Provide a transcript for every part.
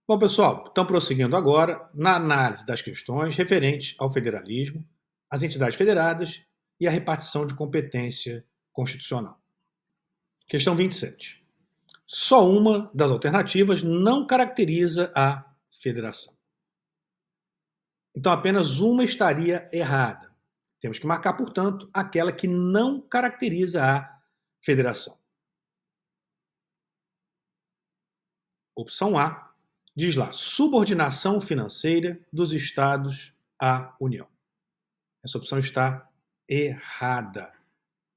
Bom, pessoal, então prosseguindo agora na análise das questões referentes ao federalismo, às entidades federadas e à repartição de competência constitucional. Questão 27. Só uma das alternativas não caracteriza a federação. Então apenas uma estaria errada. Temos que marcar, portanto, aquela que não caracteriza a federação. Opção A diz lá: subordinação financeira dos estados à União. Essa opção está errada.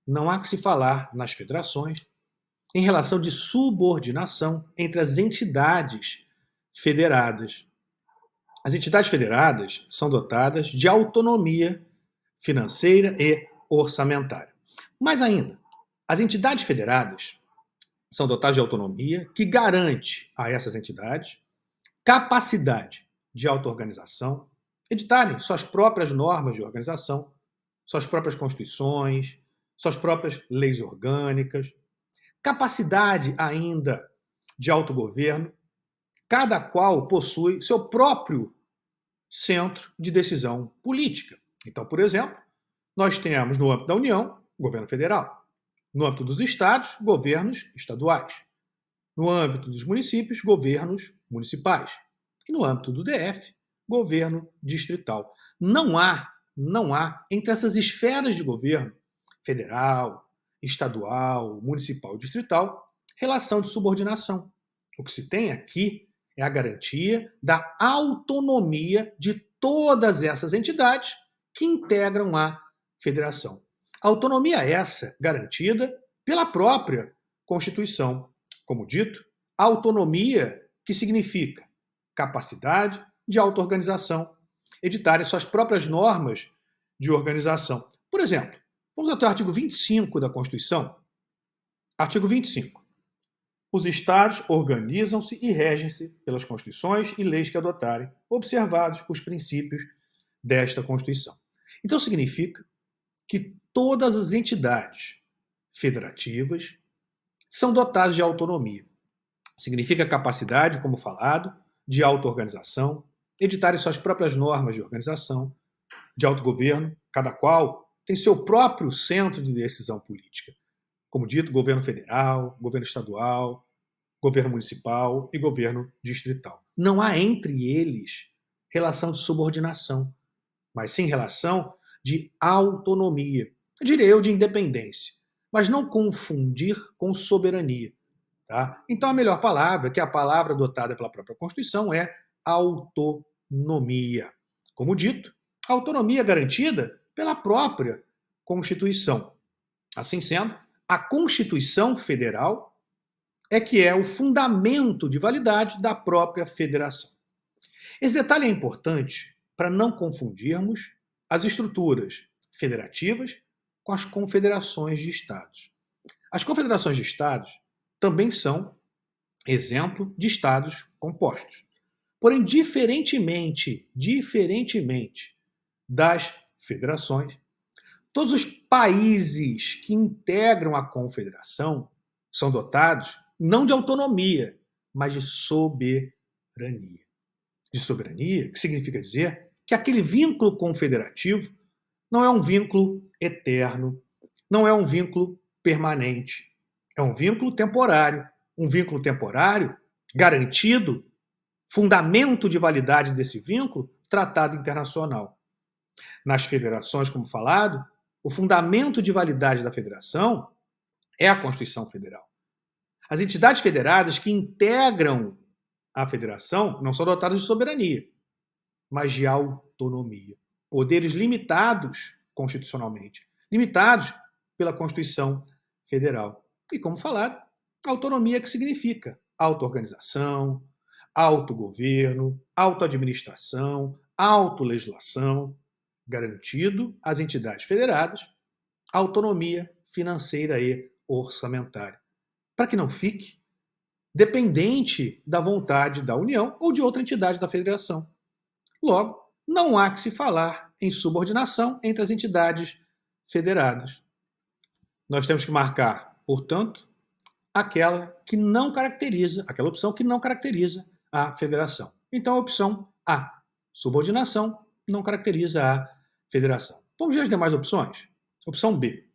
Não há que se falar nas federações em relação de subordinação entre as entidades federadas. As entidades federadas são dotadas de autonomia financeira e orçamentária. Mais ainda, as entidades federadas são dotadas de autonomia que garante a essas entidades capacidade de auto-organização, editarem suas próprias normas de organização, suas próprias constituições, suas próprias leis orgânicas, capacidade ainda de autogoverno, cada qual possui seu próprio centro de decisão política. Então, por exemplo, nós temos no âmbito da União, governo federal, no âmbito dos estados, governos estaduais, no âmbito dos municípios, governos municipais, e no âmbito do DF, governo distrital. Não há entre essas esferas de governo, federal, estadual, municipal e distrital, relação de subordinação. O que se tem aqui é a garantia da autonomia de todas essas entidades que integram a federação. Autonomia essa garantida pela própria Constituição. Como dito, autonomia que significa capacidade de auto-organização, editarem suas próprias normas de organização. Por exemplo, vamos até o artigo 25 da Constituição. Artigo 25. Os estados organizam-se e regem-se pelas constituições e leis que adotarem, observados os princípios desta Constituição. Então significa que todas as entidades federativas são dotadas de autonomia. Significa capacidade, como falado, de auto-organização, editarem suas próprias normas de organização, de autogoverno, cada qual tem seu próprio centro de decisão política. Como dito, governo federal, governo estadual, governo municipal e governo distrital. Não há entre eles relação de subordinação, mas sim relação de autonomia, eu diria eu de independência, mas não confundir com soberania. Tá? Então a melhor palavra, que é a palavra adotada pela própria Constituição, é autonomia. Como dito, autonomia garantida pela própria Constituição. Assim sendo, a Constituição Federal é que é o fundamento de validade da própria federação. Esse detalhe é importante para não confundirmos as estruturas federativas com as confederações de estados. As confederações de estados também são exemplo de estados compostos. Porém, diferentemente das federações, todos os países que integram a confederação são dotados não de autonomia, mas de soberania. De soberania, que significa dizer que aquele vínculo confederativo não é um vínculo eterno, não é um vínculo permanente. É um vínculo temporário garantido, fundamento de validade desse vínculo, tratado internacional. Nas federações, como falado, o fundamento de validade da federação é a Constituição Federal. As entidades federadas que integram a federação não são dotadas de soberania, mas de autonomia. Poderes limitados constitucionalmente, limitados pela Constituição Federal. E, como falado, autonomia que significa auto-organização, autogoverno, autoadministração, autolegislação, garantido às entidades federadas autonomia financeira e orçamentária, para que não fique dependente da vontade da União ou de outra entidade da federação. Logo, não há que se falar em subordinação entre as entidades federadas. Nós temos que marcar, portanto, aquela opção que não caracteriza à federação. Então, a opção A, subordinação, não caracteriza a federação. Vamos ver as demais opções. Opção B,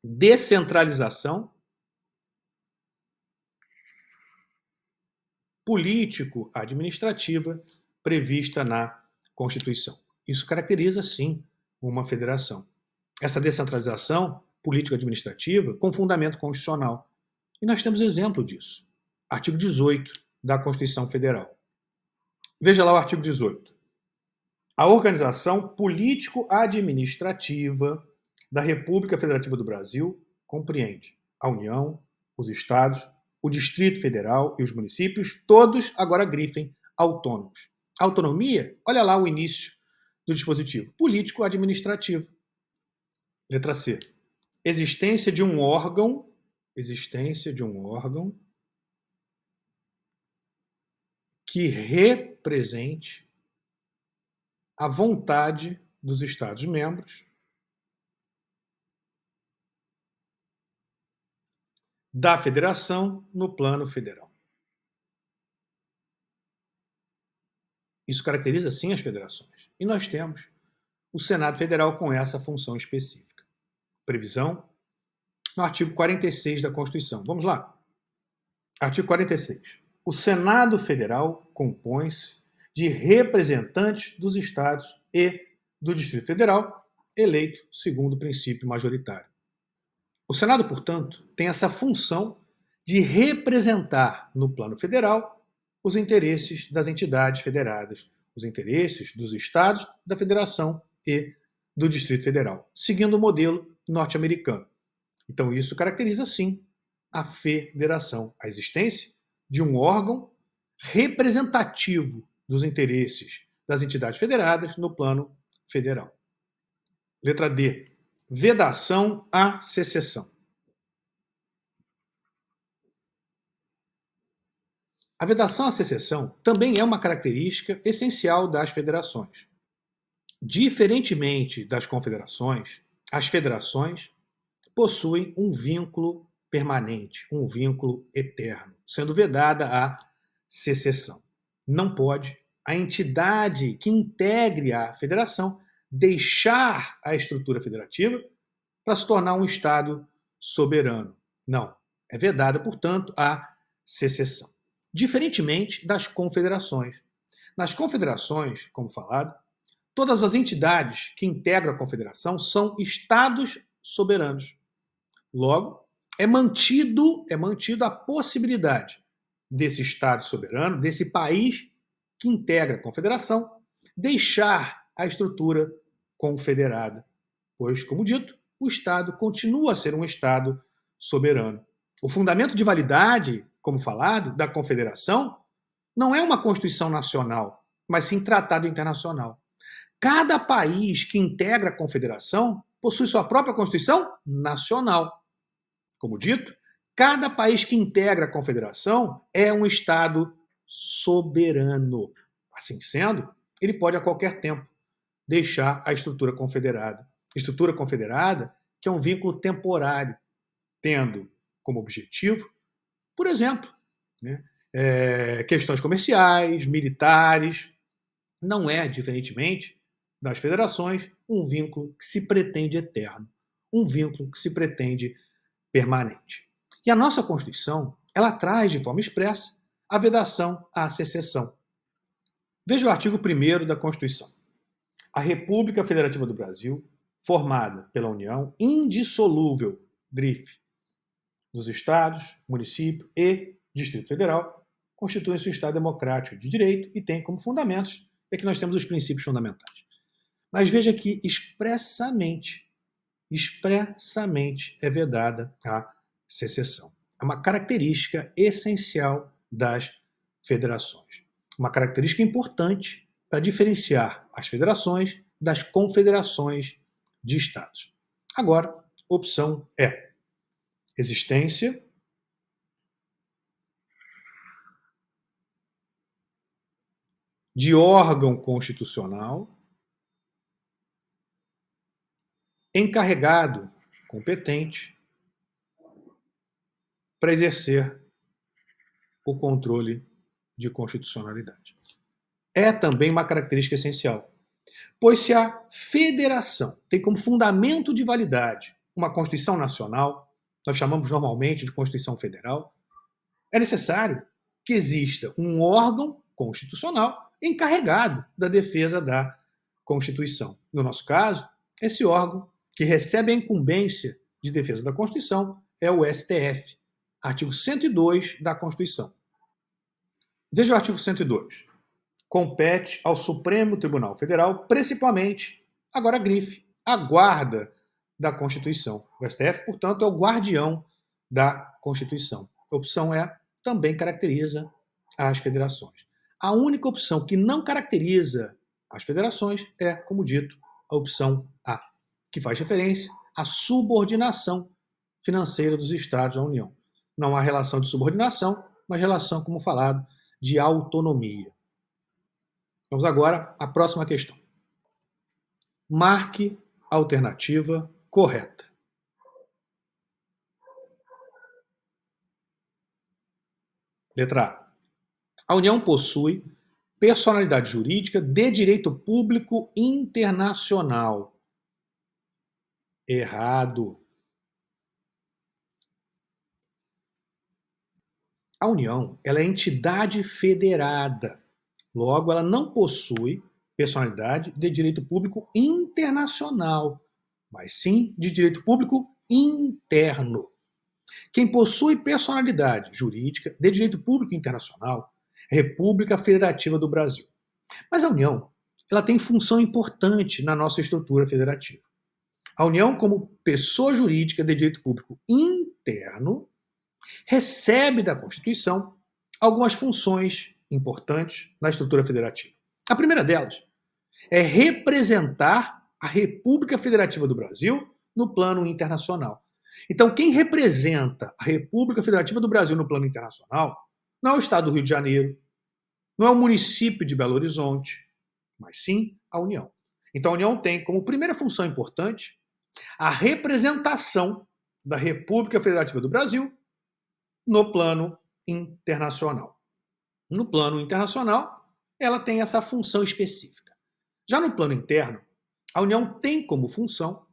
descentralização político-administrativa prevista na Constituição. Isso caracteriza, sim, uma federação. Essa descentralização político-administrativa com fundamento constitucional. E nós temos exemplo disso. Artigo 18 da Constituição Federal. Veja lá o artigo 18. A organização político-administrativa da República Federativa do Brasil compreende a União, os estados, o Distrito Federal e os municípios, todos agora grifem autônomos. Autonomia, olha lá o início do dispositivo, político-administrativo. Letra C. Existência de um órgão que represente a vontade dos Estados-membros da Federação no plano federal. Isso caracteriza, sim, as federações. E nós temos o Senado Federal com essa função específica. Previsão no artigo 46 da Constituição. Vamos lá. Artigo 46. O Senado Federal compõe-se de representantes dos estados e do Distrito Federal, eleito segundo o princípio majoritário. O Senado, portanto, tem essa função de representar no plano federal os interesses das entidades federadas, os interesses dos estados, da federação e do Distrito Federal, seguindo o modelo norte-americano. Então, isso caracteriza, sim, a federação, a existência de um órgão representativo dos interesses das entidades federadas no plano federal. Letra D. Vedação à secessão. A vedação à secessão também é uma característica essencial das federações. Diferentemente das confederações, as federações possuem um vínculo permanente, um vínculo eterno, sendo vedada a secessão. Não pode a entidade que integre a federação deixar a estrutura federativa para se tornar um Estado soberano. Não. É vedada, portanto, a secessão. Diferentemente das confederações. Nas confederações, como falado, todas as entidades que integram a confederação são Estados soberanos. Logo, é mantido a possibilidade desse Estado soberano, desse país que integra a confederação, deixar a estrutura confederada, pois, como dito, o Estado continua a ser um Estado soberano. O fundamento de validade, como falado, da confederação não é uma Constituição nacional, mas sim tratado internacional. Cada país que integra a confederação possui sua própria Constituição nacional. Como dito, cada país que integra a confederação é um Estado soberano. Assim sendo, ele pode a qualquer tempo deixar a estrutura confederada. Estrutura confederada que é um vínculo temporário, tendo como objetivo, por exemplo, questões comerciais, militares. Não é, diferentemente das federações, um vínculo que se pretende eterno, um vínculo que se pretende permanente. E a nossa Constituição, ela traz de forma expressa a vedação à secessão. Veja o artigo 1º da Constituição. A República Federativa do Brasil, formada pela União indissolúvel, grife, dos estados, município e Distrito Federal, constitui-se um Estado democrático de direito e tem como fundamentos que nós temos os princípios fundamentais. Mas veja que expressamente é vedada a secessão. É uma característica essencial das federações. Uma característica importante para diferenciar as federações das confederações de estados. Agora, opção E. Existência de órgão constitucional encarregado, competente, para exercer o controle de constitucionalidade. É também uma característica essencial, pois se a federação tem como fundamento de validade uma Constituição Nacional, nós chamamos normalmente de Constituição Federal, é necessário que exista um órgão constitucional encarregado da defesa da Constituição. No nosso caso, esse órgão que recebe a incumbência de defesa da Constituição é o STF, artigo 102 da Constituição. Veja o artigo 102. Compete ao Supremo Tribunal Federal, principalmente, agora grife, a guarda da Constituição. O STF, portanto, é o guardião da Constituição. A opção E também caracteriza as federações. A única opção que não caracteriza as federações é, como dito, a opção A, que faz referência à subordinação financeira dos Estados à União. Não há relação de subordinação, mas relação, como falado, de autonomia. Vamos agora à próxima questão. Marque a alternativa correta. Letra A. A União possui personalidade jurídica de direito público internacional. Errado. A União, ela é entidade federada. Logo, ela não possui personalidade de direito público internacional, mas sim de direito público interno. Quem possui personalidade jurídica de direito público internacional é a República Federativa do Brasil. Mas a União, ela tem função importante na nossa estrutura federativa. A União, como pessoa jurídica de direito público interno, recebe da Constituição algumas funções importantes na estrutura federativa. A primeira delas é representar a República Federativa do Brasil no plano internacional. Então, quem representa a República Federativa do Brasil no plano internacional não é o Estado do Rio de Janeiro, não é o município de Belo Horizonte, mas sim a União. Então, a União tem como primeira função importante a representação da República Federativa do Brasil no plano internacional. No plano internacional, ela tem essa função específica. Já no plano interno, a União tem como função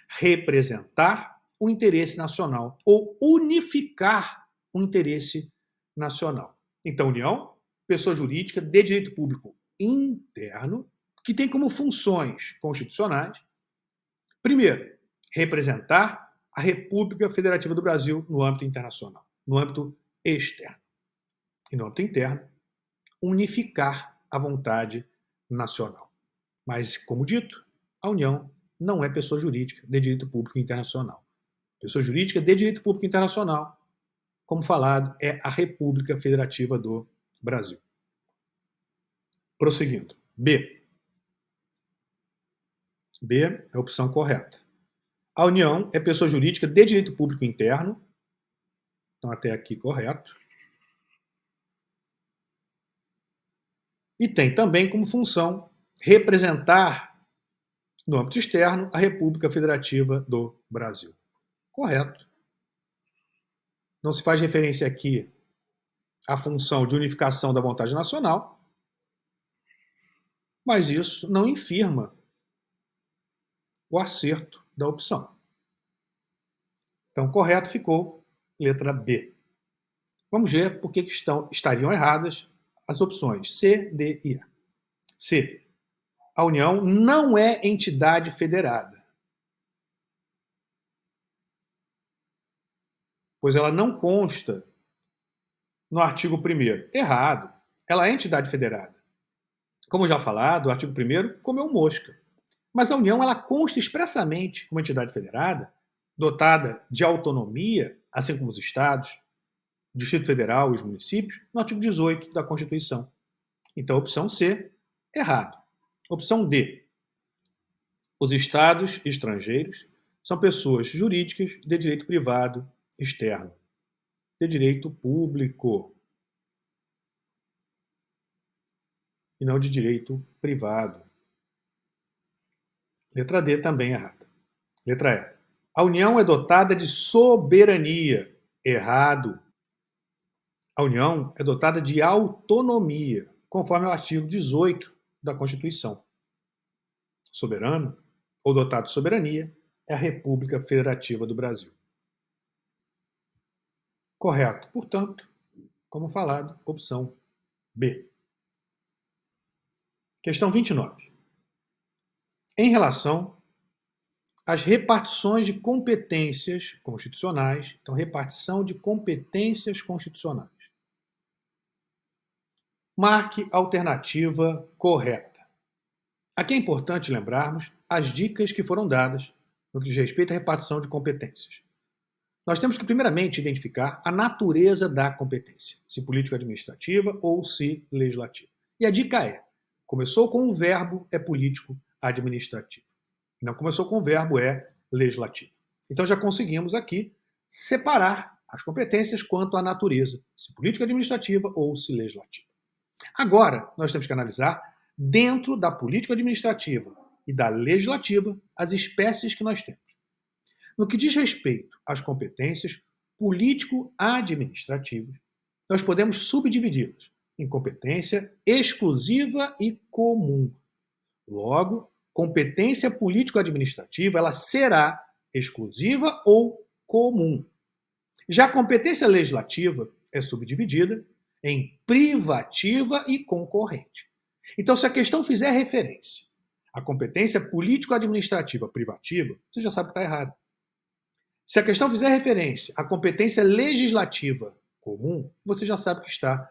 representar o interesse nacional ou unificar o interesse nacional. Então, União, pessoa jurídica de direito público interno, que tem como funções constitucionais, primeiro, representar a República Federativa do Brasil no âmbito internacional, no âmbito externo. E no âmbito interno, unificar a vontade nacional. Mas, como dito, a União não é pessoa jurídica de direito público internacional. Pessoa jurídica de direito público internacional, como falado, é a República Federativa do Brasil. Prosseguindo. B. B é a opção correta. A União é pessoa jurídica de direito público interno. Então, até aqui, correto. E tem também como função representar, no âmbito externo, a República Federativa do Brasil. Correto. Não se faz referência aqui à função de unificação da vontade nacional, mas isso não infirma o acerto da opção. Então, correto ficou letra B. Vamos ver por que estariam erradas as opções C, D e E. C. A União não é entidade federada, pois ela não consta no artigo 1º. Errado. Ela é entidade federada. Como já falado, o artigo 1º comeu mosca. Mas a União, ela consta expressamente como entidade federada, dotada de autonomia, assim como os estados, o Distrito Federal e os municípios, no artigo 18 da Constituição. Então, opção C, errado. Opção D. Os estados estrangeiros são pessoas jurídicas de direito privado externo, de direito público e não de direito privado. Letra D também errada. Letra E. A União é dotada de soberania. Errado. A União é dotada de autonomia, conforme o artigo 18 da Constituição. Soberano, ou dotado de soberania, é a República Federativa do Brasil. Correto, portanto, como falado, opção B. Questão 29. Em relação às repartições de competências constitucionais, então, repartição de competências constitucionais. Marque a alternativa correta. Aqui é importante lembrarmos as dicas que foram dadas no que diz respeito à repartição de competências. Nós temos que, primeiramente, identificar a natureza da competência, se político-administrativa ou se legislativa. E a dica é: começou com o verbo, é político-administrativo. Não começou com o verbo, é legislativo. Então já conseguimos aqui separar as competências quanto à natureza, se político-administrativa ou se legislativa. Agora, nós temos que analisar, dentro da político-administrativa e da legislativa, as espécies que nós temos. No que diz respeito às competências político-administrativas, nós podemos subdividi-las em competência exclusiva e comum. Logo, competência político-administrativa ela será exclusiva ou comum. Já a competência legislativa é subdividida em privativa e concorrente. Então, se a questão fizer referência à competência político-administrativa privativa, você já sabe que está errado. Se a questão fizer referência à competência legislativa comum, você já sabe que está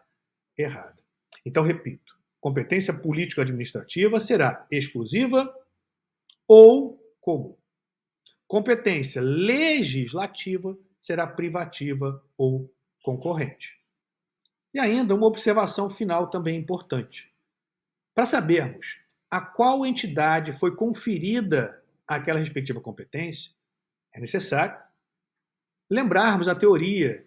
errado. Então, repito, competência político-administrativa será exclusiva ou comum. Competência legislativa será privativa ou concorrente. E ainda uma observação final também importante. Para sabermos a qual entidade foi conferida aquela respectiva competência, é necessário lembrarmos a teoria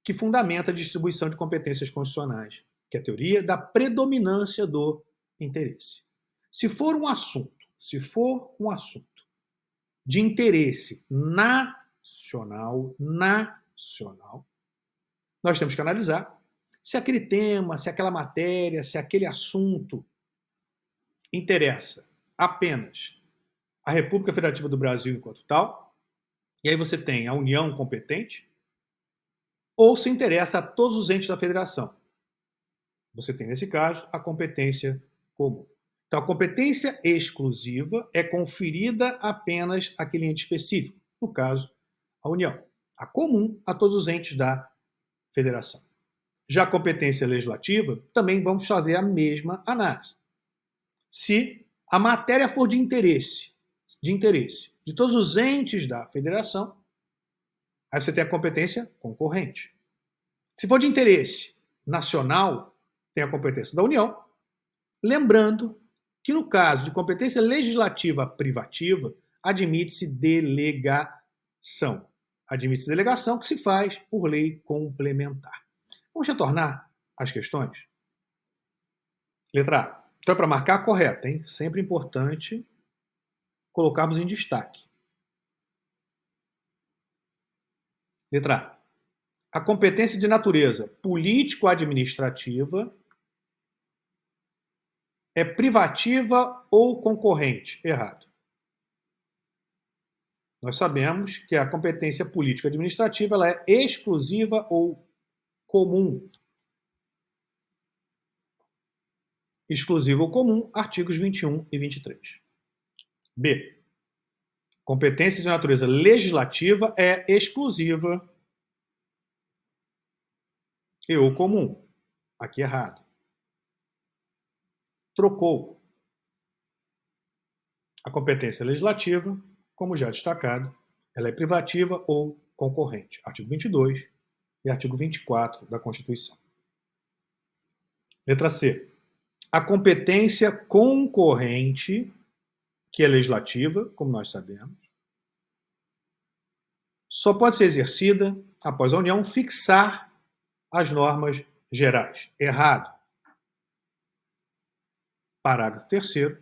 que fundamenta a distribuição de competências constitucionais, que é a teoria da predominância do interesse. Se for um assunto de interesse nacional, nós temos que analisar se aquele tema, se aquela matéria, se aquele assunto interessa apenas a República Federativa do Brasil enquanto tal, e aí você tem a União competente, ou se interessa a todos os entes da federação. Você tem, nesse caso, a competência comum. Então, a competência exclusiva é conferida apenas àquele ente específico, no caso, a União. A comum a todos os entes da federação. Já a competência legislativa, também vamos fazer a mesma análise. Se a matéria for de interesse de todos os entes da federação, aí você tem a competência concorrente. Se for de interesse nacional, tem a competência da União. Lembrando que no caso de competência legislativa privativa, admite-se delegação. Admite-se delegação que se faz por lei complementar. Vamos retornar às questões? Letra A. Então é para marcar correta, hein? Sempre importante colocarmos em destaque. Letra A. A competência de natureza político-administrativa é privativa ou concorrente? Errado. Nós sabemos que a competência político-administrativa ela é exclusiva ou comum. Exclusiva ou comum, artigos 21 e 23. B. Competência de natureza legislativa é exclusiva e ou comum. Aqui errado. Trocou. A competência legislativa, como já destacado, ela é privativa ou concorrente. Artigo 22 e artigo 24 da Constituição. Letra C. A competência concorrente, que é legislativa, como nós sabemos, só pode ser exercida após a União fixar as normas gerais. Errado. Parágrafo 3º.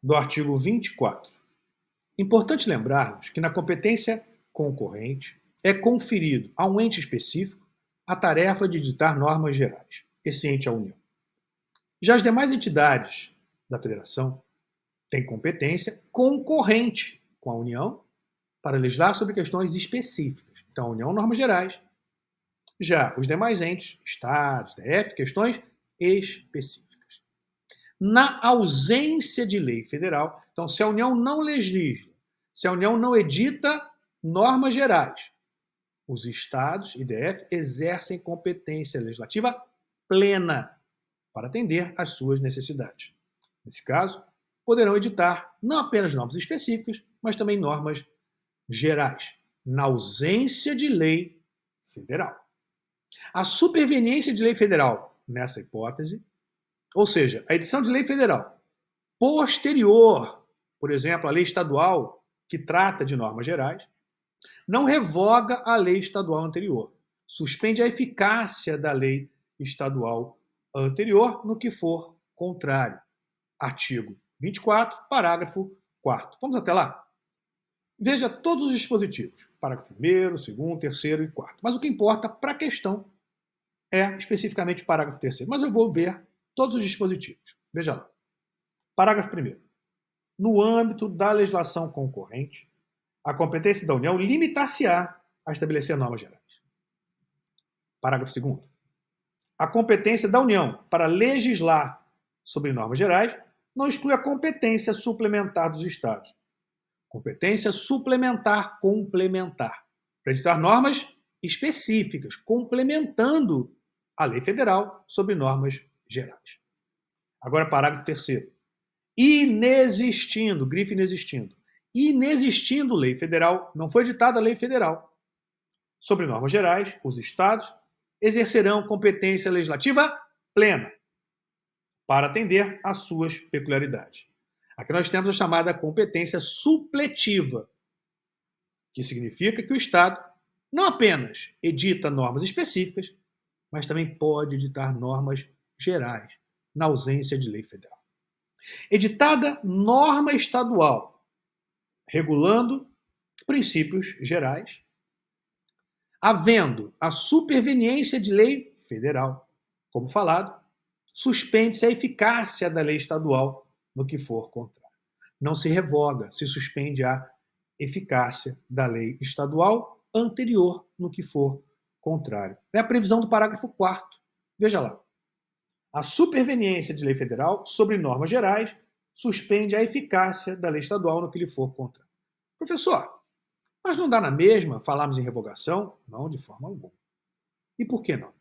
do artigo 24. Importante lembrarmos que na competência concorrente é conferido a um ente específico a tarefa de ditar normas gerais. Esse ente é a União. Já as demais entidades da Federação têm competência concorrente com a União para legislar sobre questões específicas. Então, a União, normas gerais. Já os demais entes, Estados, DF, questões específicas. Na ausência de lei federal, então, se a União não legisla, se a União não edita normas gerais, os Estados e DF exercem competência legislativa plena para atender às suas necessidades. Nesse caso, poderão editar não apenas normas específicas, mas também normas gerais, na ausência de lei federal. A superveniência de lei federal, nessa hipótese, ou seja, a edição de lei federal posterior, por exemplo, à lei estadual que trata de normas gerais, não revoga a lei estadual anterior, suspende a eficácia da lei estadual anterior no que for contrário. Artigo 24, parágrafo 4º. Vamos até lá? Veja todos os dispositivos, parágrafo 1º, 2º, 3º e 4º. Mas o que importa para a questão é especificamente o parágrafo 3º. Mas eu vou ver todos os dispositivos. Veja lá. Parágrafo 1º. No âmbito da legislação concorrente, a competência da União limitar-se-á a estabelecer normas gerais. Parágrafo 2º. A competência da União para legislar sobre normas gerais não exclui a competência suplementar dos Estados. Competência suplementar complementar, para editar normas específicas, complementando a lei federal sobre normas gerais. Agora, parágrafo 3º. Inexistindo, grife inexistindo lei federal, não foi editada a lei federal sobre normas gerais, os Estados exercerão competência legislativa plena para atender às suas peculiaridades. Aqui nós temos a chamada competência supletiva, que significa que o Estado não apenas edita normas específicas, mas também pode editar normas gerais, na ausência de lei federal. Editada norma estadual, regulando princípios gerais, havendo a superveniência de lei federal, como falado, suspende-se a eficácia da lei estadual no que for contrário. Não se revoga, se suspende a eficácia da lei estadual anterior no que for contrário. É a previsão do parágrafo 4º. Veja lá. A superveniência de lei federal sobre normas gerais suspende a eficácia da lei estadual no que lhe for contrário. Professor, mas não dá na mesma falarmos em revogação? Não, de forma alguma. E por que não?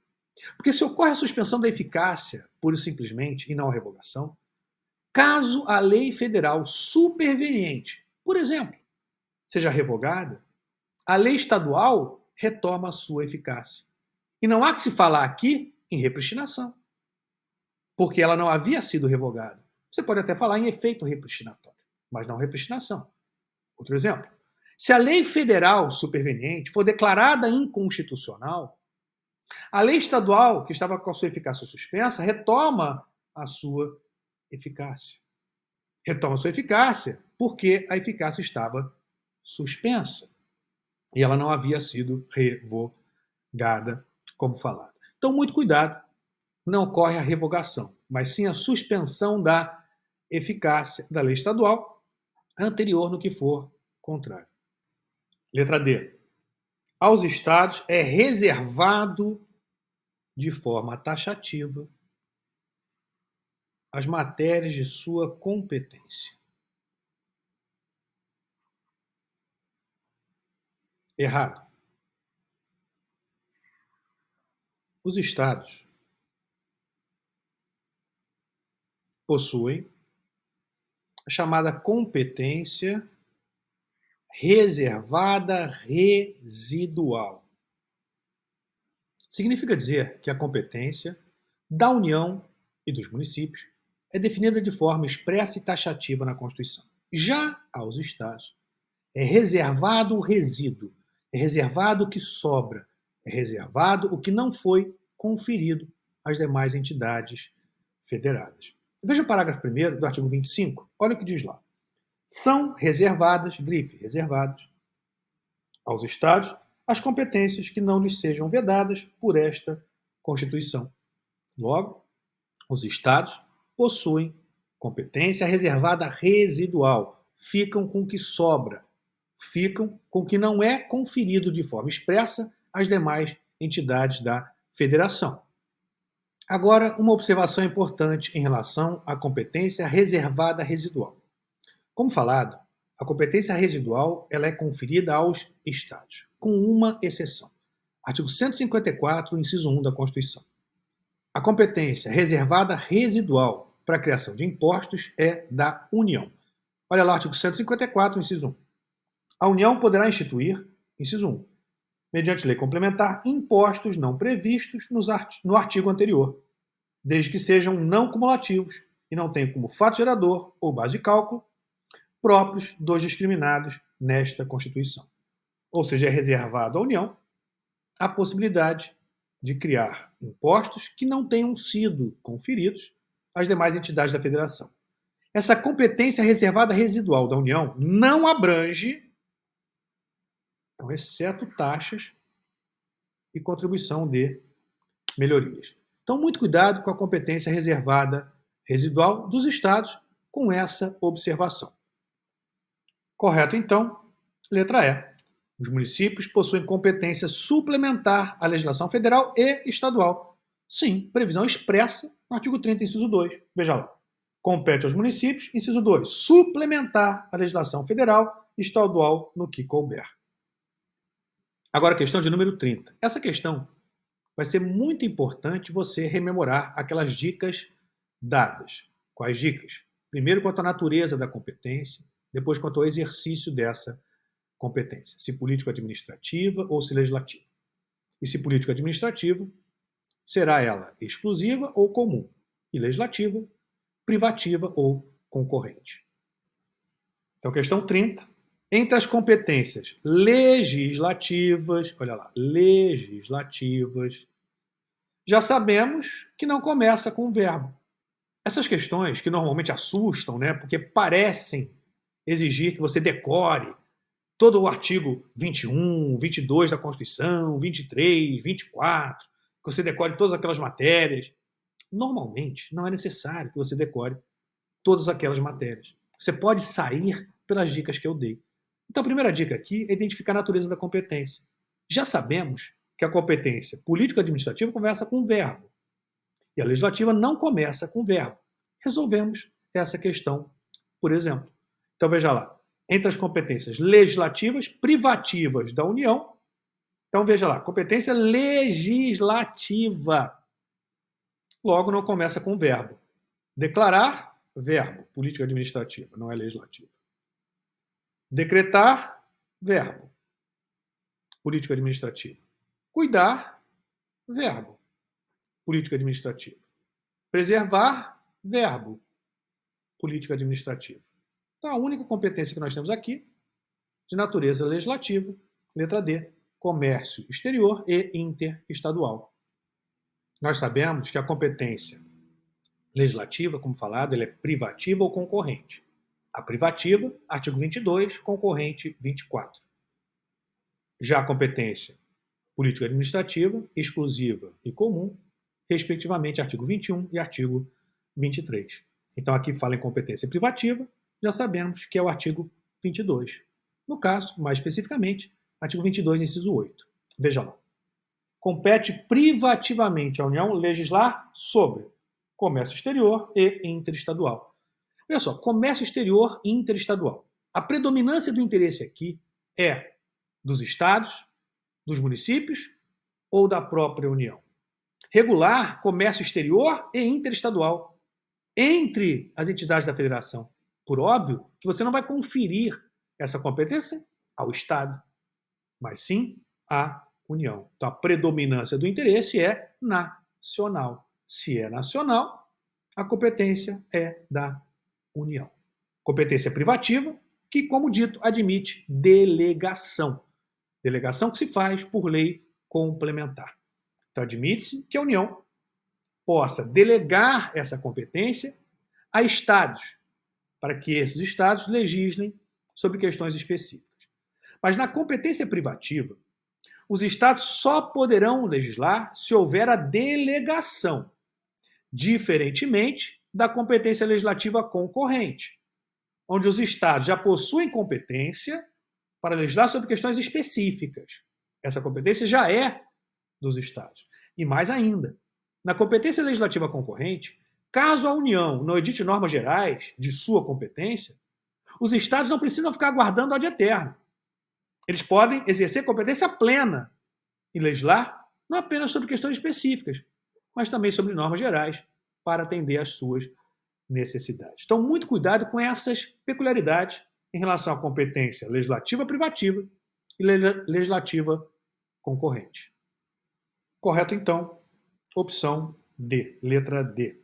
Porque se ocorre a suspensão da eficácia, pura e simplesmente, e não a revogação, caso a lei federal superveniente, por exemplo, seja revogada, a lei estadual retoma a sua eficácia. E não há que se falar aqui em repristinação, porque ela não havia sido revogada. Você pode até falar em efeito repristinatório, mas não repristinação. Outro exemplo. Se a lei federal superveniente for declarada inconstitucional, a lei estadual, que estava com a sua eficácia suspensa, retoma a sua eficácia. Retoma a sua eficácia porque a eficácia estava suspensa e ela não havia sido revogada, como falado. Então, muito cuidado, não ocorre a revogação, mas sim a suspensão da eficácia da lei estadual anterior no que for contrário. Letra D. Aos Estados é reservado de forma taxativa as matérias de sua competência. Errado. Os Estados possuem a chamada competência reservada residual. Significa dizer que a competência da União e dos municípios é definida de forma expressa e taxativa na Constituição. Já aos Estados, é reservado o resíduo, é reservado o que sobra, é reservado o que não foi conferido às demais entidades federadas. Veja o parágrafo 1º do artigo 25. Olha o que diz lá. São reservadas, grife, reservadas, aos Estados as competências que não lhes sejam vedadas por esta Constituição. Logo, os Estados possuem competência reservada residual, ficam com o que sobra, ficam com o que não é conferido de forma expressa às demais entidades da Federação. Agora, uma observação importante em relação à competência reservada residual. Como falado, a competência residual ela é conferida aos Estados, com uma exceção. Artigo 154, inciso 1 da Constituição. A competência reservada residual para a criação de impostos é da União. Olha lá o artigo 154, inciso 1. A União poderá instituir, inciso 1, mediante lei complementar, impostos não previstos no artigo anterior, desde que sejam não cumulativos e não tenham como fato gerador ou base de cálculo próprios dos discriminados nesta Constituição. Ou seja, é reservado à União a possibilidade de criar impostos que não tenham sido conferidos às demais entidades da Federação. Essa competência reservada residual da União não abrange, então, exceto taxas e contribuição de melhorias. Então, muito cuidado com a competência reservada residual dos Estados com essa observação. Correto, então, letra E. Os municípios possuem competência suplementar à legislação federal e estadual. Sim, previsão expressa no artigo 30, inciso 2. Veja lá. Compete aos municípios, inciso 2, suplementar a legislação federal e estadual no que couber. Agora, a questão de número 30. Essa questão vai ser muito importante você rememorar aquelas dicas dadas. Quais dicas? Primeiro, quanto à natureza da competência, depois, quanto ao exercício dessa competência, se político-administrativa ou se legislativa. E se político-administrativa, será ela exclusiva ou comum, e legislativa, privativa ou concorrente. Então, questão 30. Entre as competências legislativas, olha lá, legislativas, já sabemos que não começa com o verbo. Essas questões que normalmente assustam, né, porque parecem exigir que você decore todo o artigo 21, 22 da Constituição, 23, 24, que você decore todas aquelas matérias. Normalmente, não é necessário que você decore todas aquelas matérias. Você pode sair pelas dicas que eu dei. Então, a primeira dica aqui é identificar a natureza da competência. Já sabemos que a competência político-administrativa começa com o verbo e a legislativa não começa com o verbo. Resolvemos essa questão, por exemplo. Então, veja lá. Entre as competências legislativas, privativas da União. Então, veja lá, competência legislativa. Logo, não começa com verbo. Declarar, verbo, política administrativa, não é legislativa. Decretar, verbo, política administrativa. Cuidar, verbo, política administrativa. Preservar, verbo, política administrativa. Então, a única competência que nós temos aqui, de natureza legislativa, letra D, comércio exterior e interestadual. Nós sabemos que a competência legislativa, como falado, ela é privativa ou concorrente. A privativa, artigo 22, concorrente 24. Já a competência político-administrativa, exclusiva e comum, respectivamente, artigo 21 e artigo 23. Então, aqui fala em competência privativa, já sabemos que é o artigo 22. No caso, mais especificamente, artigo 22, inciso 8. Veja lá. Compete privativamente à União legislar sobre comércio exterior e interestadual. Olha só, comércio exterior e interestadual. A predominância do interesse aqui é dos estados, dos municípios ou da própria União. Regular comércio exterior e interestadual entre as entidades da federação. Por óbvio que você não vai conferir essa competência ao Estado, mas sim à União. Então, a predominância do interesse é nacional. Se é nacional, a competência é da União. Competência privativa, que, como dito, admite delegação. Delegação que se faz por lei complementar. Então, admite-se que a União possa delegar essa competência a estados, para que esses estados legislem sobre questões específicas. Mas na competência privativa, os estados só poderão legislar se houver a delegação, diferentemente da competência legislativa concorrente, onde os estados já possuem competência para legislar sobre questões específicas. Essa competência já é dos estados. E mais ainda, na competência legislativa concorrente, caso a União não edite normas gerais de sua competência, os estados não precisam ficar aguardando ad eterno. Eles podem exercer competência plena e legislar não apenas sobre questões específicas, mas também sobre normas gerais para atender às suas necessidades. Então, muito cuidado com essas peculiaridades em relação à competência legislativa privativa e legislativa concorrente. Correto, então, opção D, letra D.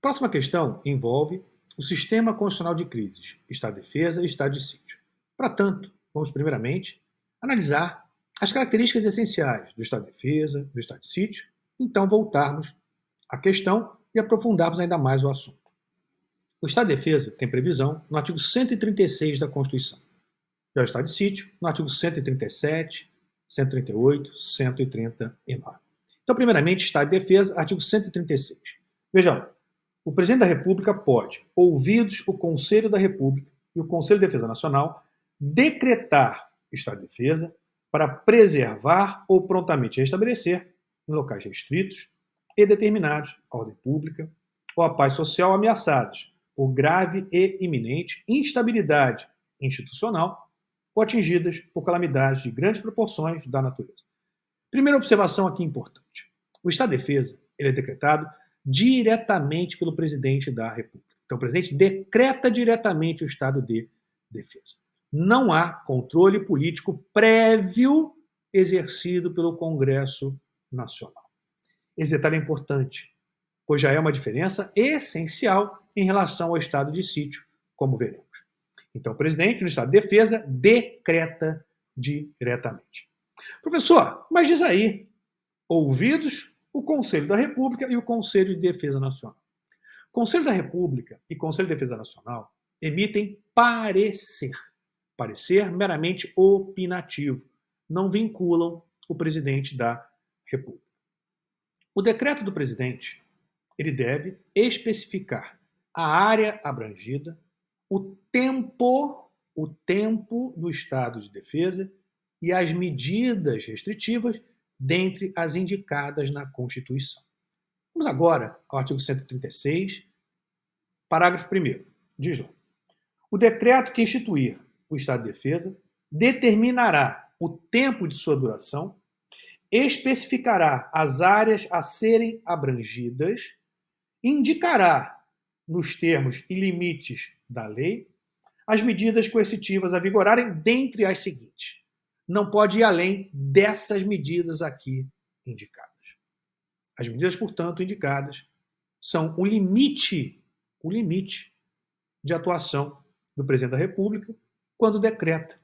Próxima questão envolve o sistema constitucional de crises, Estado de Defesa e Estado de Sítio. Para tanto, vamos primeiramente analisar as características essenciais do Estado de Defesa, do Estado de Sítio, então voltarmos à questão e aprofundarmos ainda mais o assunto. O Estado de Defesa tem previsão no artigo 136 da Constituição. Já o Estado de Sítio, no artigo 137, 138, 139. Então, primeiramente, Estado de Defesa, artigo 136. Vejam, o Presidente da República pode, ouvidos o Conselho da República e o Conselho de Defesa Nacional, decretar Estado de Defesa para preservar ou prontamente restabelecer, em locais restritos e determinados, a ordem pública ou a paz social ameaçados por grave e iminente instabilidade institucional ou atingidas por calamidades de grandes proporções da natureza. Primeira observação aqui importante. O Estado de Defesa ele é decretado diretamente pelo Presidente da República. Então, o Presidente decreta diretamente o Estado de Defesa. Não há controle político prévio exercido pelo Congresso Nacional. Esse detalhe é importante, pois já é uma diferença essencial em relação ao Estado de Sítio, como veremos. Então, o Presidente, no Estado de Defesa, decreta diretamente. Professor, mas diz aí, ouvidos o Conselho da República e o Conselho de Defesa Nacional. Conselho da República e Conselho de Defesa Nacional emitem parecer meramente opinativo, não vinculam o Presidente da República. O decreto do Presidente, ele deve especificar a área abrangida, o tempo do estado de defesa e as medidas restritivas dentre as indicadas na Constituição. Vamos agora ao artigo 136, parágrafo 1º. Diz lá: o decreto que instituir o estado de defesa determinará o tempo de sua duração, especificará as áreas a serem abrangidas, indicará, nos termos e limites da lei, as medidas coercitivas a vigorarem dentre as seguintes. Não pode ir além dessas medidas aqui indicadas. As medidas, portanto, indicadas são o limite de atuação do Presidente da República quando decreta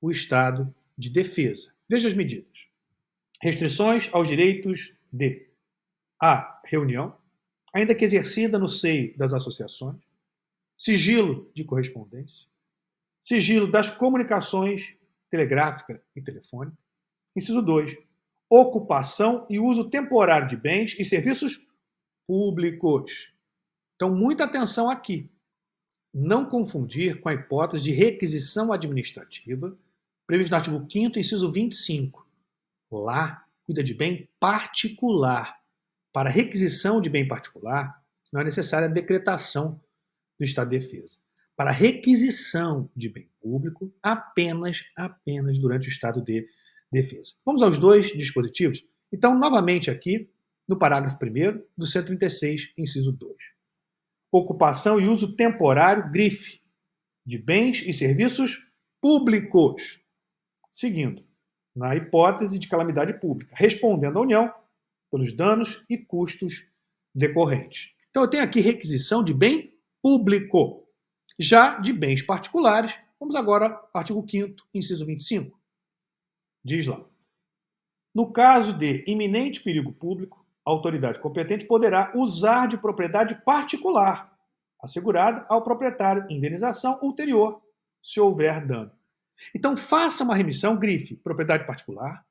o estado de defesa. Veja as medidas. Restrições aos direitos de a reunião, ainda que exercida no seio das associações, sigilo de correspondência, sigilo das comunicações telegráfica e telefônica. Inciso 2. Ocupação e uso temporário de bens e serviços públicos. Então, muita atenção aqui. Não confundir com a hipótese de requisição administrativa previsto no artigo 5º, inciso 25. Lá, cuida de bem particular. Para requisição de bem particular, não é necessária a decretação do estado de defesa. Para requisição de bem público, apenas durante o estado de defesa. Vamos aos dois dispositivos? Então, novamente aqui, no parágrafo 1º do 136, inciso 2. Ocupação e uso temporário, grife, de bens e serviços públicos. Seguindo, na hipótese de calamidade pública, respondendo à União pelos danos e custos decorrentes. Então, eu tenho aqui requisição de bem público. Já de bens particulares, vamos agora ao artigo 5º, inciso 25. Diz lá: no caso de iminente perigo público, a autoridade competente poderá usar de propriedade particular assegurada ao proprietário indenização ulterior, se houver dano. Então, faça uma remissão, grife propriedade particular,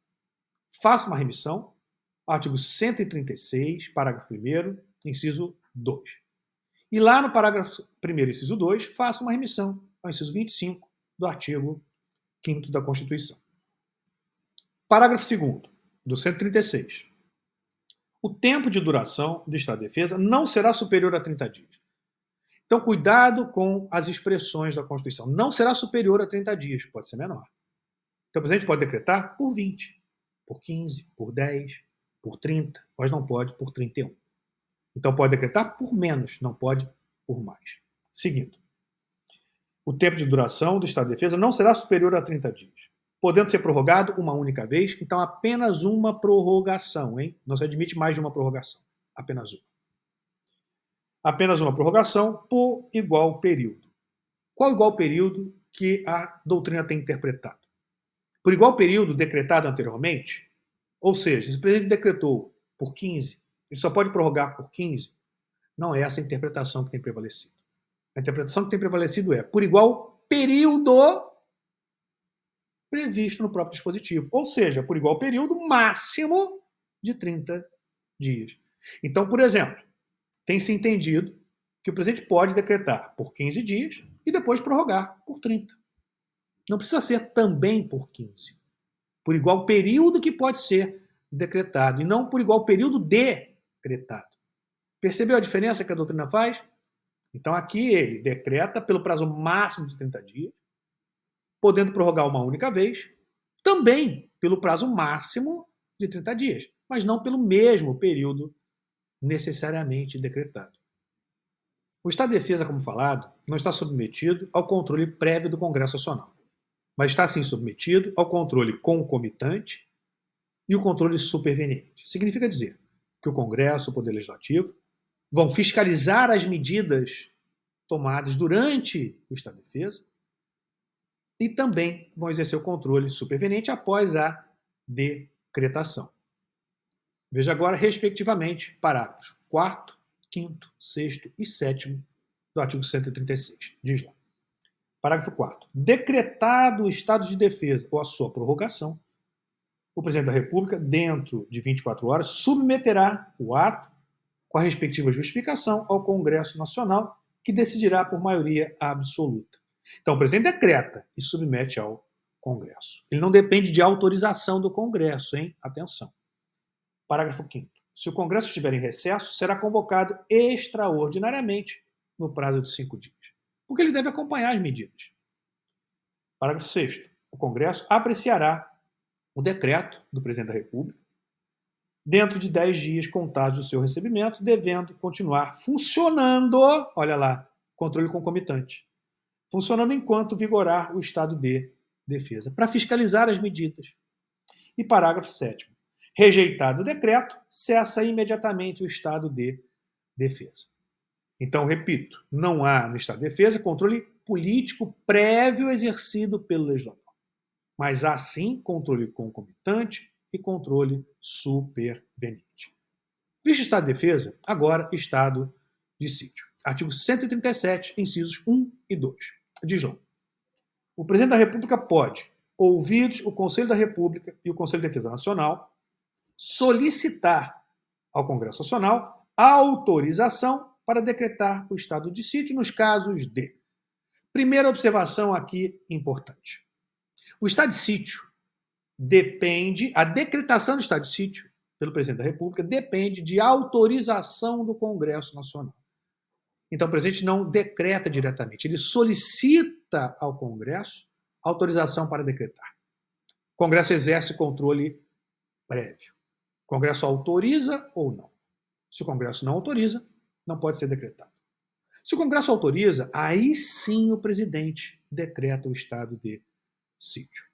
faça uma remissão, artigo 136, parágrafo 1º, inciso 2. E lá no parágrafo 1º, inciso 2, faça uma remissão ao inciso 25 do artigo 5º da Constituição. Parágrafo 2º do 136. O tempo de duração do estado de defesa não será superior a 30 dias. Então, cuidado com as expressões da Constituição. Não será superior a 30 dias, pode ser menor. Então, o presidente pode decretar por 20, por 15, por 10, por 30, mas não pode por 31. Então, pode decretar por menos, não pode por mais. Seguindo. O tempo de duração do estado de defesa não será superior a 30 dias, podendo ser prorrogado uma única vez, então apenas uma prorrogação, hein? Não se admite mais de uma prorrogação, apenas uma. Apenas uma prorrogação por igual período. Qual igual período que a doutrina tem interpretado? Por igual período decretado anteriormente, ou seja, se o presidente decretou por 15, ele só pode prorrogar por 15, não é essa a interpretação que tem prevalecido. A interpretação que tem prevalecido é por igual período previsto no próprio dispositivo, ou seja, por igual período máximo de 30 dias. Então, por exemplo, tem-se entendido que o presidente pode decretar por 15 dias e depois prorrogar por 30. Não precisa ser também por 15. Por igual período que pode ser decretado, e não por igual período decretado. Percebeu a diferença que a doutrina faz? Então aqui ele decreta pelo prazo máximo de 30 dias, podendo prorrogar uma única vez, também pelo prazo máximo de 30 dias, mas não pelo mesmo período necessariamente decretado. O estado de defesa, como falado, não está submetido ao controle prévio do Congresso Nacional, mas está sim submetido ao controle concomitante e o controle superveniente. Significa dizer que o Congresso, o Poder Legislativo, vão fiscalizar as medidas tomadas durante o estado de defesa e também vão exercer o controle superveniente após a decretação. Veja agora, respectivamente, parágrafos 4º, 5º, 6º e 7º do artigo 136. Diz lá. Parágrafo 4º. Decretado o estado de defesa ou a sua prorrogação, o presidente da República, dentro de 24 horas, submeterá o ato com a respectiva justificação ao Congresso Nacional, que decidirá por maioria absoluta. Então, o presidente decreta e submete ao Congresso. Ele não depende de autorização do Congresso, hein? Atenção. Parágrafo 5º. Se o Congresso estiver em recesso, será convocado extraordinariamente no prazo de 5 dias, porque ele deve acompanhar as medidas. Parágrafo 6º. O Congresso apreciará o decreto do presidente da República dentro de 10 dias contados do seu recebimento, devendo continuar funcionando, olha lá, controle concomitante, funcionando enquanto vigorar o estado de defesa, para fiscalizar as medidas. E parágrafo 7º. Rejeitado o decreto, cessa imediatamente o estado de defesa. Então, repito, não há no estado de defesa controle político prévio exercido pelo legislador, mas há sim controle concomitante e controle superveniente. Visto o estado de defesa, agora estado de sítio. Artigo 137, incisos 1 e 2. Diz lá. O presidente da República pode, ouvidos o Conselho da República e o Conselho de Defesa Nacional, solicitar ao Congresso Nacional autorização para decretar o estado de sítio nos casos de... Primeira observação aqui importante. O estado de sítio depende, a decretação do estado de sítio pelo presidente da República depende de autorização do Congresso Nacional. Então, o presidente não decreta diretamente, ele solicita ao Congresso autorização para decretar. O Congresso exerce controle prévio. O Congresso autoriza ou não. Se o Congresso não autoriza, não pode ser decretado. Se o Congresso autoriza, aí sim o presidente decreta o estado de sítio.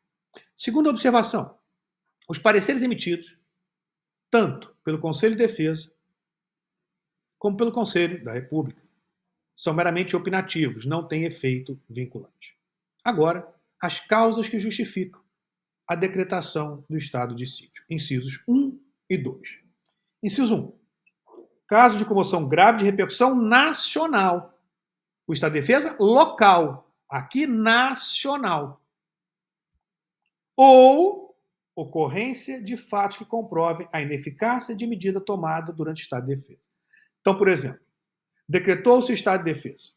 Segunda observação, os pareceres emitidos, tanto pelo Conselho de Defesa como pelo Conselho da República, são meramente opinativos, não têm efeito vinculante. Agora, as causas que justificam a decretação do estado de sítio. Incisos 1 e 2. Inciso 1. Caso de comoção grave de repercussão nacional. O estado de defesa local, aqui nacional. Ou ocorrência de fatos que comprovem a ineficácia de medida tomada durante o estado de defesa. Então, por exemplo, decretou-se o estado de defesa.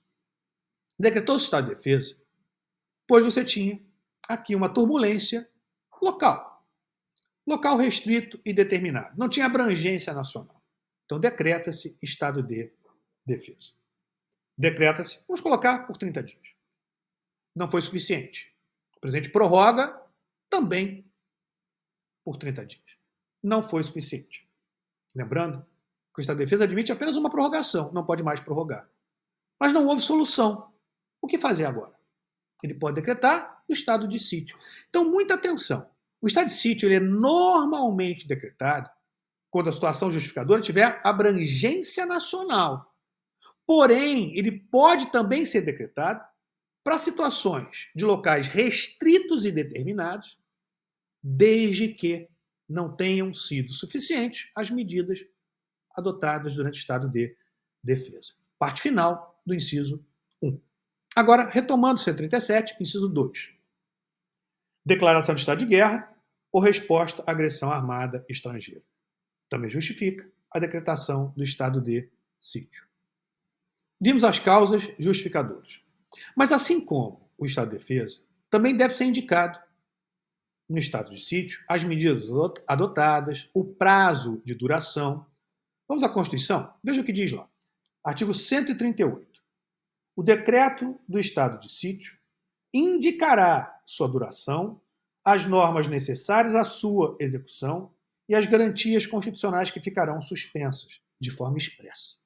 Decretou-se o estado de defesa, pois você tinha aqui uma turbulência local. Local restrito e determinado. Não tinha abrangência nacional. Então, decreta-se estado de defesa. Decreta-se, vamos colocar por 30 dias. Não foi suficiente. O presidente prorroga também por 30 dias. Não foi suficiente. Lembrando que o estado de defesa admite apenas uma prorrogação, não pode mais prorrogar. Mas não houve solução. O que fazer agora? Ele pode decretar o estado de sítio. Então, muita atenção. O estado de sítio ele é normalmente decretado quando a situação justificadora tiver abrangência nacional. Porém, ele pode também ser decretado para situações de locais restritos e determinados, desde que não tenham sido suficientes as medidas adotadas durante o estado de defesa. Parte final do inciso 1. Agora, retomando o 137, inciso 2. Declaração de estado de guerra ou resposta à agressão armada estrangeira. Também justifica a decretação do estado de sítio. Vimos as causas justificadoras. Mas assim como o estado de defesa, também deve ser indicado no estado de sítio as medidas adotadas, o prazo de duração. Vamos à Constituição? Veja o que diz lá. Artigo 138. O decreto do estado de sítio indicará sua duração, as normas necessárias à sua execução e as garantias constitucionais que ficarão suspensas, de forma expressa.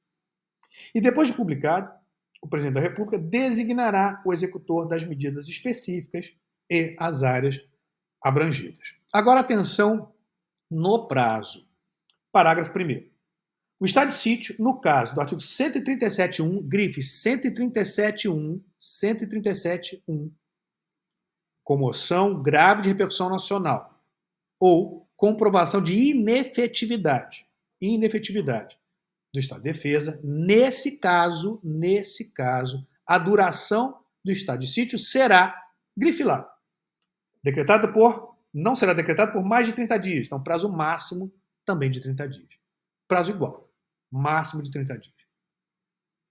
E depois de publicado, o presidente da República designará o executor das medidas específicas e as áreas abrangidas. Agora, atenção no prazo. Parágrafo 1º. O estado de sítio, no caso do artigo 137.1, grife 137.1, comoção grave de repercussão nacional ou comprovação de inefetividade do estado de defesa, nesse caso, a duração do estado de sítio será, grife lá, não será decretado por mais de 30 dias, então prazo máximo também de 30 dias. Prazo igual, máximo de 30 dias.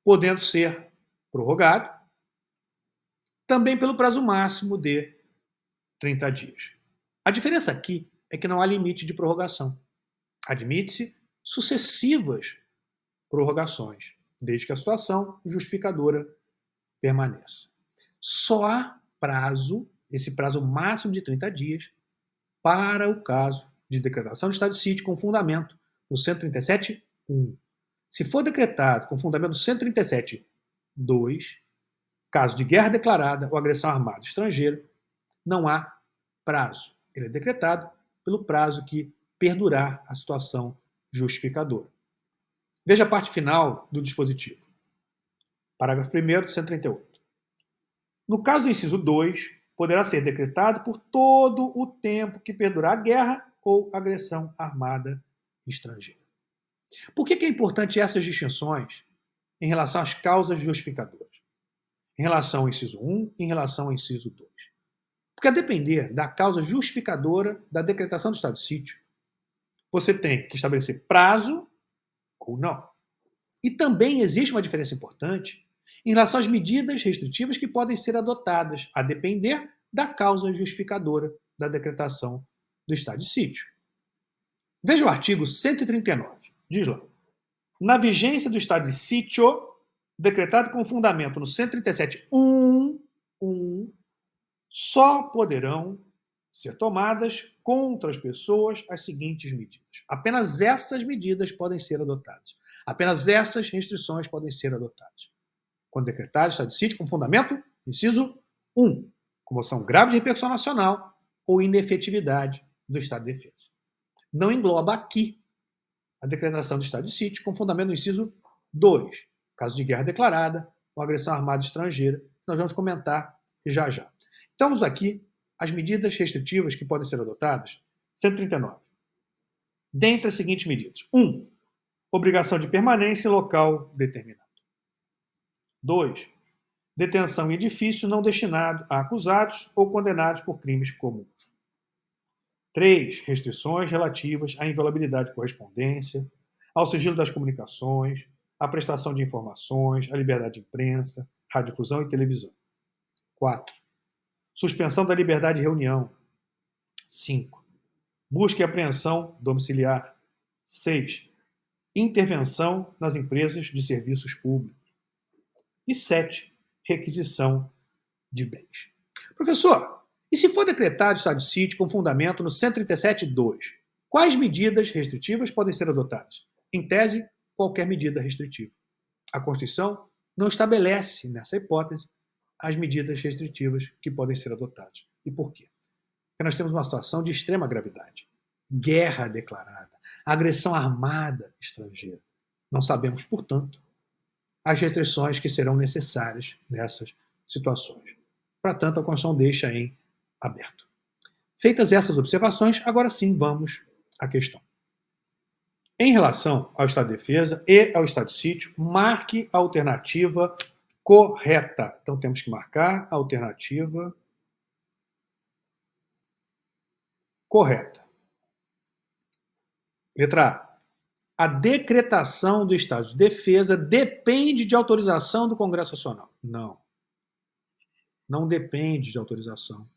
Podendo ser prorrogado também pelo prazo máximo de 30 dias. A diferença aqui é que não há limite de prorrogação. Admite-se sucessivas prorrogações, desde que a situação justificadora permaneça. Só há prazo, esse prazo máximo de 30 dias, para o caso de decretação de estado de sítio com fundamento no 137.1. Se for decretado com fundamento no 137.2, caso de guerra declarada ou agressão armada estrangeira, não há prazo. Ele é decretado pelo prazo que perdurar a situação justificadora. Veja a parte final do dispositivo. Parágrafo 1º de 138. No caso do inciso 2, poderá ser decretado por todo o tempo que perdurar a guerra ou agressão armada estrangeira. Por que é importante essas distinções em relação às causas justificadoras? Em relação ao inciso 1 e em relação ao inciso 2. Porque a depender da causa justificadora da decretação do estado de sítio, você tem que estabelecer prazo ou não. E também existe uma diferença importante em relação às medidas restritivas que podem ser adotadas, a depender da causa justificadora da decretação do estado de sítio. Veja o artigo 139. Diz lá. Na vigência do estado de sítio, decretado com fundamento no 137.1, só poderão ser tomadas contra as pessoas as seguintes medidas. Apenas essas medidas podem ser adotadas. Apenas essas restrições podem ser adotadas. Quando decretado estado de sítio com fundamento, inciso 1, comoção grave de repercussão nacional ou inefetividade do estado de defesa. Não engloba aqui a decretação do estado de sítio com fundamento no inciso 2, caso de guerra declarada ou agressão armada estrangeira, que nós vamos comentar já já. Estamos aqui as medidas restritivas que podem ser adotadas, 139. Dentre as seguintes medidas. 1. Obrigação de permanência em local determinado. 2. Detenção em edifício não destinado a acusados ou condenados por crimes comuns. 3. Restrições relativas à inviolabilidade de correspondência, ao sigilo das comunicações, à prestação de informações, à liberdade de imprensa, radiodifusão e televisão. 4. Suspensão da liberdade de reunião. 5. Busca e apreensão domiciliar. 6. Intervenção nas empresas de serviços públicos. E 7. Requisição de bens. Professor, e se for decretado estado de sítio com fundamento no 137.2, quais medidas restritivas podem ser adotadas? Em tese, qualquer medida restritiva. A Constituição não estabelece, nessa hipótese, as medidas restritivas que podem ser adotadas. E por quê? Porque nós temos uma situação de extrema gravidade. Guerra declarada, agressão armada estrangeira. Não sabemos, portanto, as restrições que serão necessárias nessas situações. Portanto, a Constituição deixa em aberto. Feitas essas observações, agora sim vamos à questão. Em relação ao estado de defesa e ao estado de sítio, marque a alternativa correta. Então temos que marcar a alternativa correta. Letra A. A decretação do estado de defesa depende de autorização do Congresso Nacional. Não. Não depende de autorização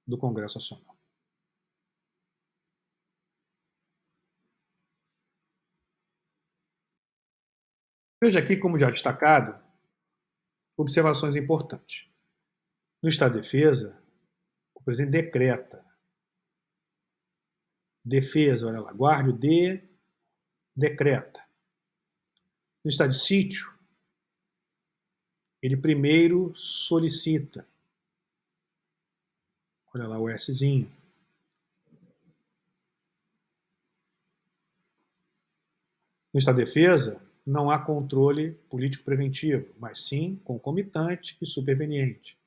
do Congresso Nacional. Veja aqui, como já destacado, observações importantes. No estado de defesa, o presidente decreta. Defesa, olha lá, guarde o D, decreta. No estado de sítio, ele primeiro solicita. Olha lá o Szinho. No estado de defesa, não há controle político preventivo, mas sim concomitante e superveniente.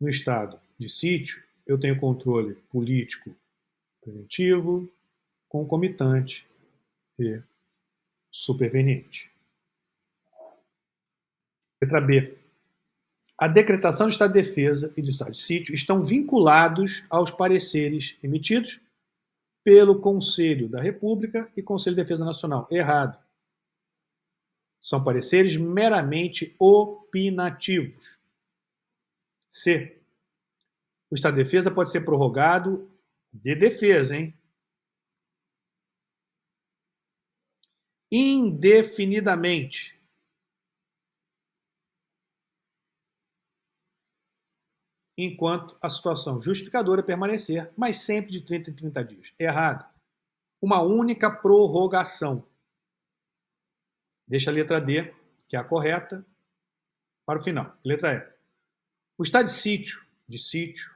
No estado de sítio, eu tenho controle político preventivo, concomitante e superveniente. Letra B. A decretação de estado de defesa e do estado de sítio estão vinculados aos pareceres emitidos pelo Conselho da República e Conselho de Defesa Nacional. Errado. São pareceres meramente opinativos. C. O estado de defesa pode ser prorrogado de defesa, hein? Indefinidamente. Enquanto a situação justificadora permanecer, mas sempre de 30 em 30 dias. Errado. Uma única prorrogação. Deixa a letra D, que é a correta, para o final. Letra E. O estado de sítio,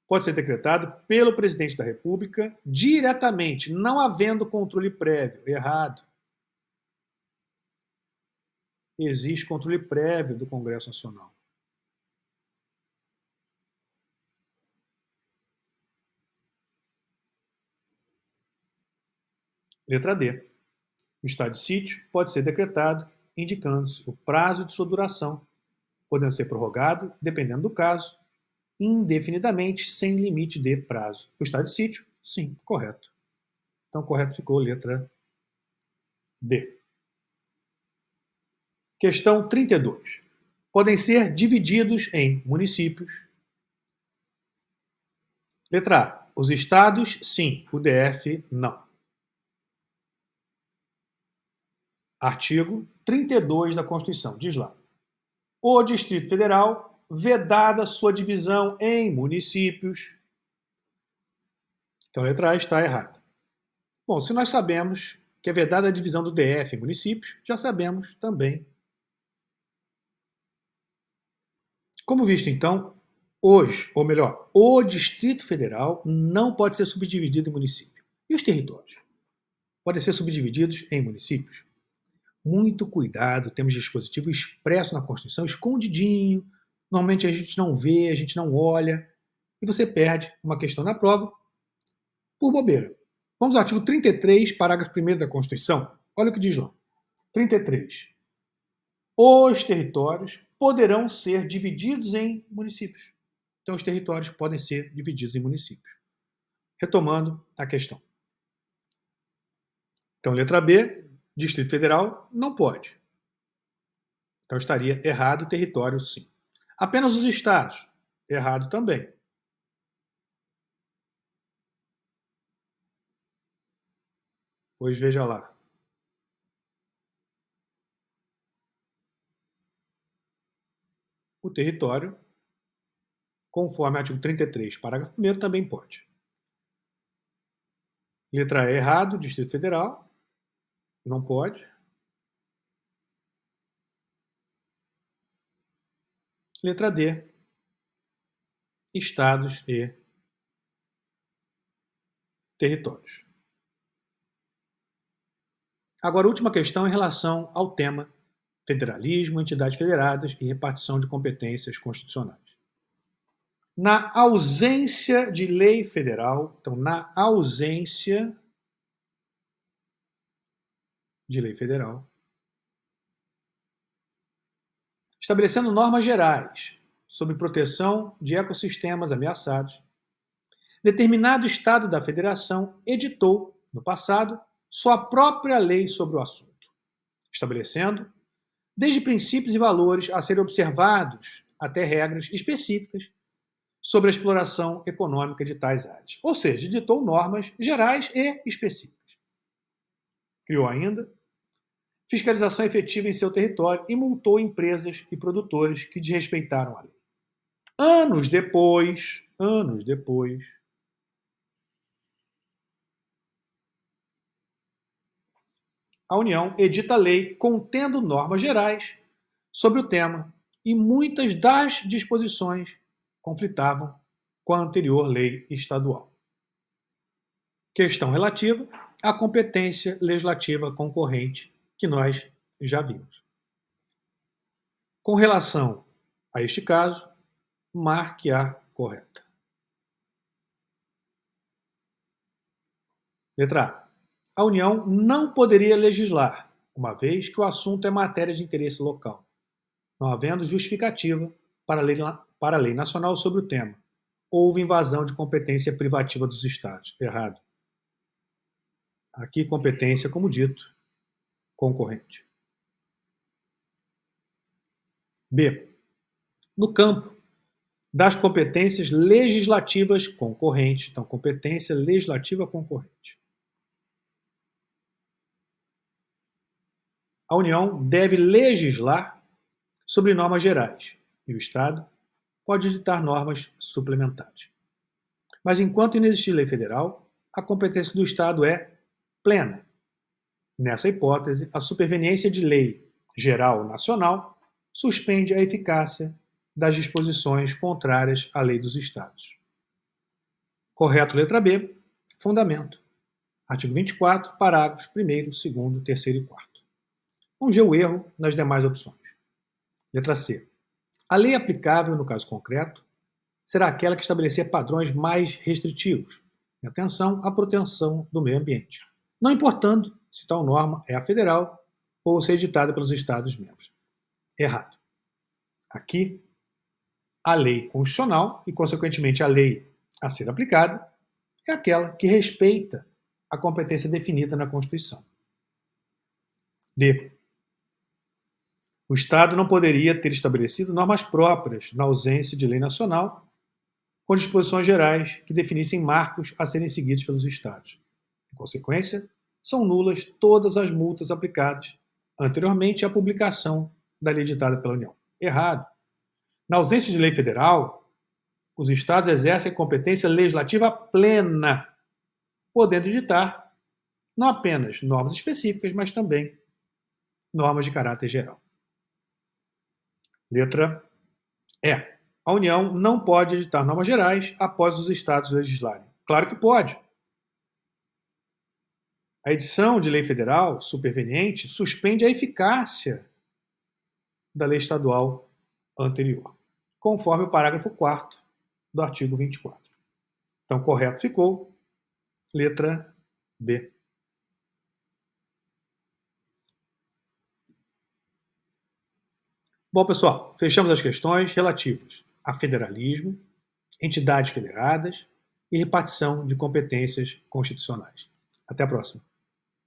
pode ser decretado pelo presidente da República diretamente, não havendo controle prévio. Errado. Existe controle prévio do Congresso Nacional. Letra D. O estado de sítio pode ser decretado indicando-se o prazo de sua duração, podendo ser prorrogado, dependendo do caso, indefinidamente, sem limite de prazo. O estado de sítio, sim, correto. Então, correto ficou letra D. Questão 32. Podem ser divididos em municípios. Letra A. Os estados, sim. O DF, não. Artigo 32 da Constituição. Diz lá. O Distrito Federal, vedada sua divisão em municípios. Então, a letra A está errada. Bom, se nós sabemos que é vedada a divisão do DF em municípios, já sabemos também. Como visto, então, hoje, ou melhor, o Distrito Federal não pode ser subdividido em município. E os territórios? Podem ser subdivididos em municípios? Muito cuidado, temos dispositivo expresso na Constituição, escondidinho, normalmente a gente não vê, a gente não olha, e você perde uma questão na prova por bobeira. Vamos ao artigo 33, parágrafo 1º da Constituição. Olha o que diz lá. 33. Os territórios poderão ser divididos em municípios. Então, os territórios podem ser divididos em municípios. Retomando a questão. Então, letra B, Distrito Federal, não pode. Então, estaria errado o território, sim. Apenas os estados, errado também. Pois veja lá. O território, conforme o artigo 33, parágrafo 1º, também pode. Letra E, errado, Distrito Federal, não pode. Letra D, estados e territórios. Agora, última questão em relação ao tema federalismo, entidades federadas e repartição de competências constitucionais. Na ausência de lei federal, então, na ausência de lei federal, estabelecendo normas gerais sobre proteção de ecossistemas ameaçados, determinado Estado da Federação editou, no passado, sua própria lei sobre o assunto, estabelecendo, desde princípios e valores a serem observados até regras específicas sobre a exploração econômica de tais áreas. Ou seja, editou normas gerais e específicas. Criou ainda fiscalização efetiva em seu território e multou empresas e produtores que desrespeitaram a lei. Anos depois, a União edita lei contendo normas gerais sobre o tema e muitas das disposições conflitavam com a anterior lei estadual. Questão relativa à competência legislativa concorrente, que nós já vimos. Com relação a este caso, marque a correta. Letra A. A União não poderia legislar, uma vez que o assunto é matéria de interesse local, não havendo justificativa para a lei nacional sobre o tema. Houve invasão de competência privativa dos Estados. Errado. Aqui, competência, como dito, concorrente. B. No campo das competências legislativas concorrentes. Então, competência legislativa concorrente. A União deve legislar sobre normas gerais e o Estado pode editar normas suplementares. Mas enquanto não existir lei federal, a competência do Estado é plena. Nessa hipótese, a superveniência de lei geral nacional suspende a eficácia das disposições contrárias à lei dos Estados. Correto, letra B, fundamento. Artigo 24, parágrafos 1º, 2º, 3º e 4º. Vamos ver o erro nas demais opções. Letra C. A lei aplicável, no caso concreto, será aquela que estabelecer padrões mais restritivos, em atenção à proteção do meio ambiente, não importando se tal norma é a federal ou se é editada pelos Estados-membros. Errado. Aqui, a lei constitucional e, consequentemente, a lei a ser aplicada é aquela que respeita a competência definida na Constituição. D. O Estado não poderia ter estabelecido normas próprias na ausência de lei nacional, com disposições gerais que definissem marcos a serem seguidos pelos Estados. Em consequência, são nulas todas as multas aplicadas anteriormente à publicação da lei editada pela União. Errado. Na ausência de lei federal, os Estados exercem competência legislativa plena, podendo editar não apenas normas específicas, mas também normas de caráter geral. Letra E. A União não pode editar normas gerais após os Estados legislarem. Claro que pode. A edição de lei federal superveniente suspende a eficácia da lei estadual anterior, conforme o parágrafo 4º do artigo 24. Então, correto ficou letra B. Bom, pessoal, fechamos as questões relativas a federalismo, entidades federadas e repartição de competências constitucionais. Até a próxima.